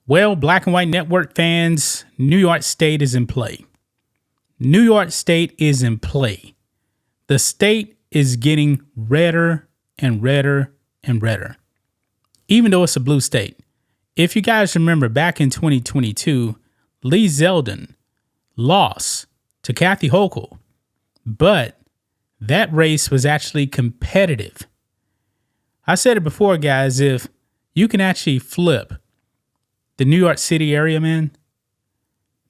Well, Black and White Network fans, New York State is in play. New York State is in play. The state is getting redder and redder and redder, even though it's a blue state. If you guys remember back in 2022, Lee Zeldin lost to Kathy Hochul, but that race was actually competitive. I said it before, guys, if you can actually flip the New York City area, man,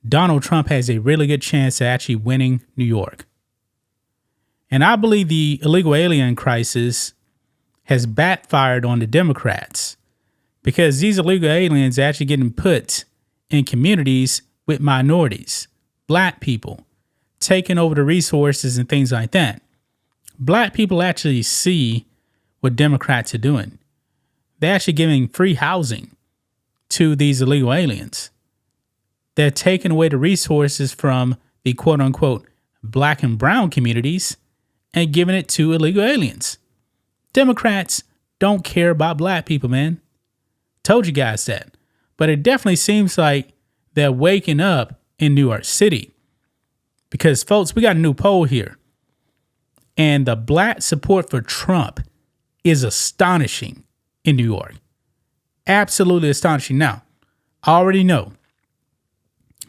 Donald Trump has a really good chance of actually winning New York. And I believe the illegal alien crisis has backfired on the Democrats because these illegal aliens are actually getting put in communities with minorities, black people, taking over the resources and things like that. Black people actually see what Democrats are doing. They're actually giving free housing to these illegal aliens. They're taking away the resources from the quote unquote black and brown communities and giving it to illegal aliens. Democrats don't care about black people, man. Told you guys that. But it definitely seems like they're waking up in New York City. Because, folks, we got a new poll here. And the black support for Trump is astonishing in New York. Absolutely astonishing. Now, I already know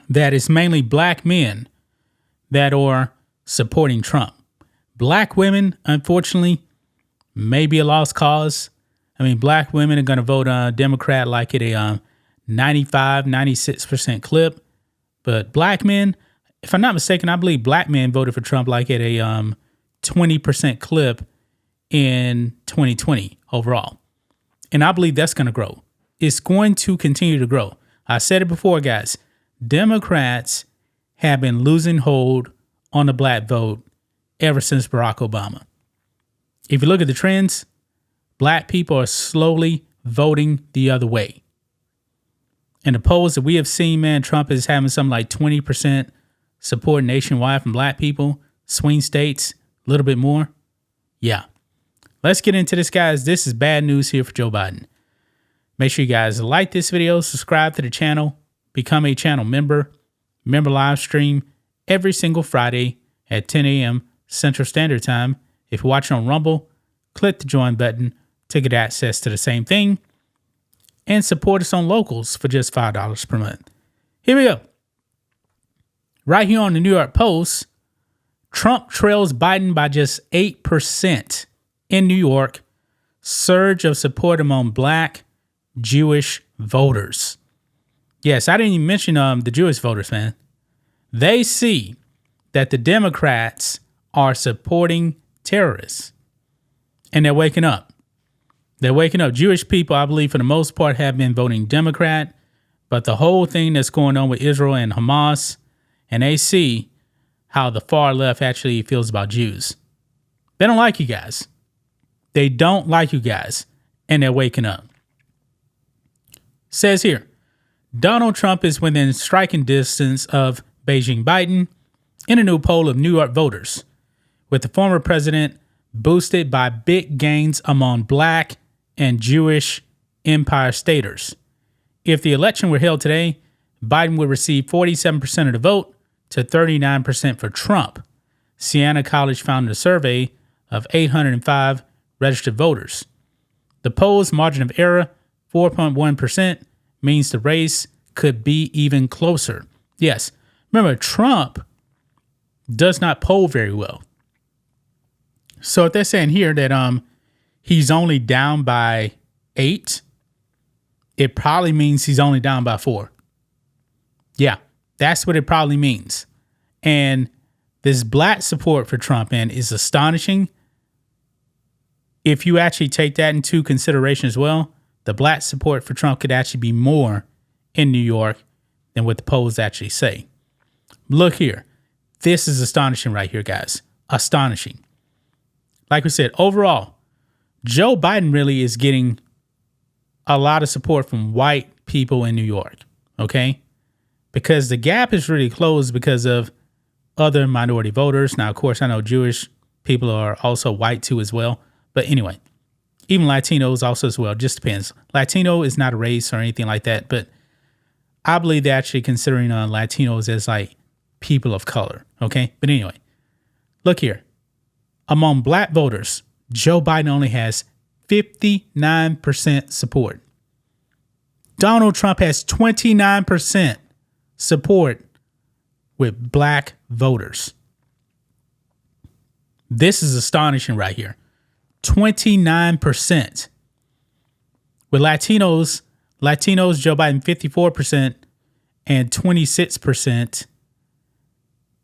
that it's mainly black men that are supporting Trump. Black women, unfortunately, may be a lost cause. I mean, black women are going to vote Democrat like at a 95, 96% clip. But black men, if I'm not mistaken, I believe black men voted for Trump like at a 20% clip in 2020 overall. And I believe that's going to grow. It's going to continue to grow. I said it before, guys. Democrats have been losing hold on the black vote ever since Barack Obama. If you look at the trends, black people are slowly voting the other way. In the polls that we have seen, man, Trump is having something like 20% support nationwide from black people, swing states, a little bit more. Yeah. Let's get into this, guys. This is bad news here for Joe Biden. Make sure you guys like this video, subscribe to the channel, become a channel member. Member live stream every single Friday at 10 a.m. Central Standard Time. If you're watching on Rumble, click the join button to get access to the same thing. And support us on Locals for just $5 per month. Here we go. Right here on the New York Post, Trump trails Biden by just 8% in New York. Surge of support among black, Jewish voters. Yes, I didn't even mention the Jewish voters, man. They see that the Democrats are supporting terrorists. And they're waking up. They're waking up. Jewish people, I believe, for the most part, have been voting Democrat. But the whole thing that's going on with Israel and Hamas, and they see how the far left actually feels about Jews. They don't like you guys. They don't like you guys. And they're waking up. Says here, Donald Trump is within striking distance of Beijing Biden in a new poll of New York voters, with the former president boosted by big gains among black and Jewish Empire Staters. If the election were held today, Biden would receive 47% of the vote to 39% for Trump. Siena College found a survey of 805 registered voters. The poll's margin of error, 4.1%, means the race could be even closer. Yes, remember, Trump does not poll very well. So if they're saying here that he's only down by 8, it probably means he's only down by 4. Yeah, that's what it probably means. And this black support for Trump, man, is astonishing. If you actually take that into consideration as well, the black support for Trump could actually be more in New York than what the polls actually say. Look here. This is astonishing right here, guys. Astonishing. Like we said, overall, Joe Biden really is getting a lot of support from white people in New York, okay? Because the gap is really closed because of other minority voters. Now, of course, I know Jewish people are also white too as well. But anyway, even Latinos also as well. Just depends. Latino is not a race or anything like that. But I believe they're actually considering Latinos as like people of color. Okay. But anyway, look here. Among black voters, Joe Biden only has 59% support. Donald Trump has 29% support with black voters. This is astonishing right here. 29%. With Latinos, Joe Biden 54% and 26%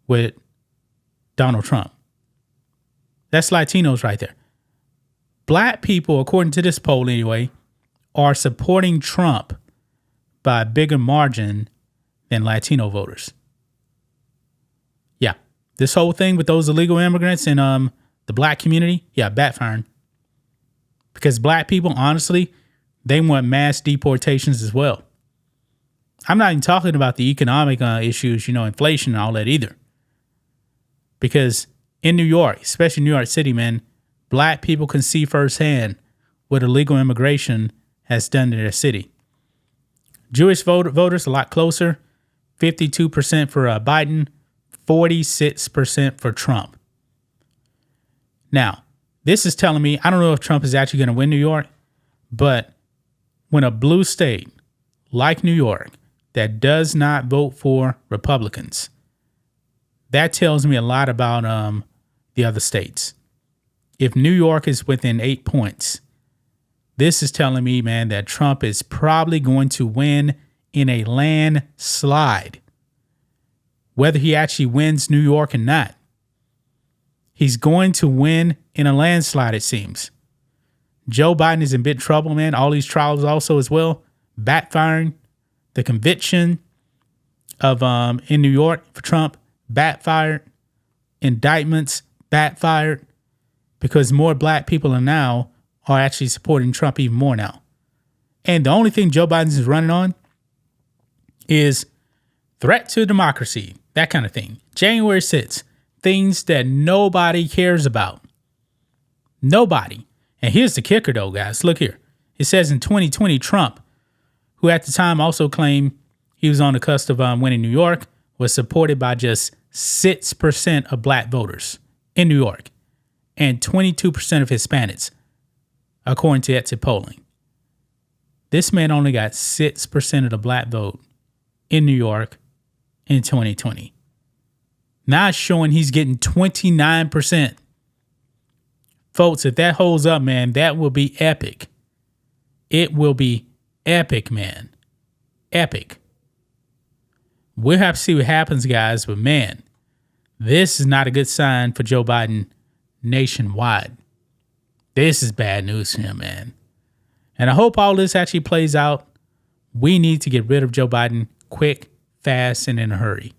with Donald Trump. That's Latinos right there. Black people, according to this poll anyway, are supporting Trump by a bigger margin than Latino voters. Yeah, this whole thing with those illegal immigrants and the black community, backfiring. Because black people, honestly, they want mass deportations as well. I'm not even talking about the economic issues, inflation and all that either. Because in New York, especially New York City, man, black people can see firsthand what illegal immigration has done to their city. Jewish voters a lot closer, 52% for Biden, 46% for Trump. Now, this is telling me, I don't know if Trump is actually going to win New York, but when a blue state like New York that does not vote for Republicans, that tells me a lot about the other states. If New York is within 8 points, this is telling me, man, that Trump is probably going to win in a landslide. Whether he actually wins New York or not, he's going to win in a landslide, it seems. Joe Biden is in big trouble, man. All these trials also as well, backfiring. The conviction of in New York for Trump backfired. Indictments backfired because more black people are actually supporting Trump even more now. And the only thing Joe Biden is running on is threat to democracy, that kind of thing. January 6th, things that nobody cares about. Nobody. And here's the kicker though, guys. Look here. It says in 2020, Trump, who at the time also claimed he was on the cusp of winning New York, was supported by just 6% of black voters in New York and 22% of Hispanics, according to exit polling. This man only got 6% of the black vote in New York in 2020. Now it's showing he's getting 29%. Folks, if that holds up, man, that will be epic. It will be epic, man. Epic. We'll have to see what happens, guys. But, man, this is not a good sign for Joe Biden nationwide. This is bad news for him, man. And I hope all this actually plays out. We need to get rid of Joe Biden quick, fast, and in a hurry.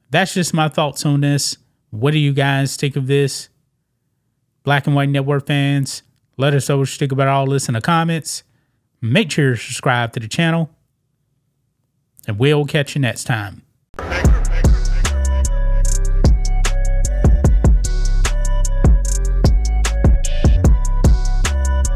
That's just my thoughts on this. What do you guys think of this? Black and White Network fans, let us know what you think about all this in the comments. Make sure you subscribe to the channel. And we'll catch you next time.